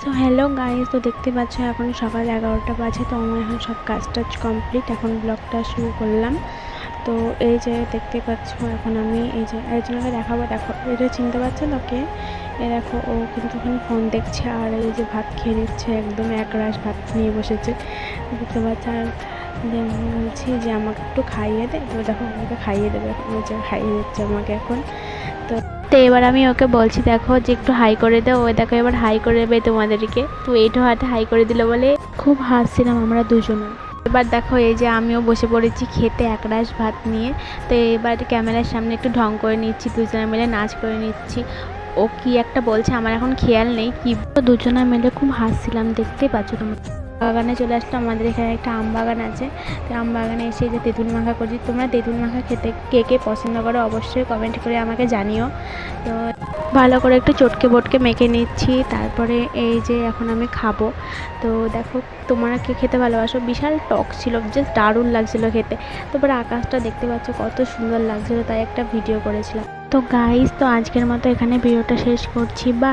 So hello guys, তো দেখতে পাচ্ছ এখন সকাল 11টা বাজে। তো আমার এখন সব কাজ টাজ কমপ্লিট, এখন ব্লগটা শুরু করলাম। তো এই যে দেখতে পাচ্ছ এখন আমি এই যে একজনকে দেখাবো, দেখো এটা চিনতে পারছো তো কে? এ দেখো, ও কিন্তু ওখানে ফোন দেখছে আর এই যে ভাত খেয়ে নিচ্ছে, একদম এক রাশ ভাত নিয়ে বসেছে দেখতে পাচ্ছ। আর যে বলছি যে আমাকে একটু খাইয়ে দে, তো দেখো আমাকে খাইয়ে দেবে এখন, ওই যে খাইয়ে দিচ্ছে আমাকে এখন। তো তো এবার আমি ওকে বলছি দেখো যে একটু হাই করে দাও, ওই দেখো এবার হাই করে দেবে তোমাদেরকে। তো এইটো হাতে হাই করে দিল বলে খুব হাসছিলাম আমরা দুজনে। এবার দেখো এই যে আমিও বসে পড়েছি খেতে এক রাশ ভাত নিয়ে। তো এবার ক্যামেরার সামনে একটু ঢং করে নিচ্ছি, দুজনে মিলে নাচ করে নিচ্ছি। ও কি একটা বলছে আমার এখন খেয়াল নেই কি, দুজনে মিলে খুব হাসছিলাম দেখতে পাচ্ছ তোমরা। বাগানে চলে আসলাম, আমাদের এখানে একটা আম বাগান আছে। তো আম বাগানে এসে যে তেঁতুল মাখা করছি, তোমরা তেঁতুল মাখা খেতে কে কে পছন্দ করো অবশ্যই কমেন্ট করে আমাকে জানিও। তো ভালো করে একটু চটকে বটকে মেখে নিচ্ছি, তারপরে এই যে এখন আমি খাবো। তো দেখো তোমরা কে খেতে ভালোবাসো, বিশাল টক ছিল, জাস্ট দারুণ লাগছিলো খেতে। তারপরে আকাশটা দেখতে পাচ্ছ কত সুন্দর লাগছিলো, তাই একটা ভিডিও করেছিলাম। তো গাইস, তো আজকের মতো এখানে ভিডিওটা শেষ করছি, বা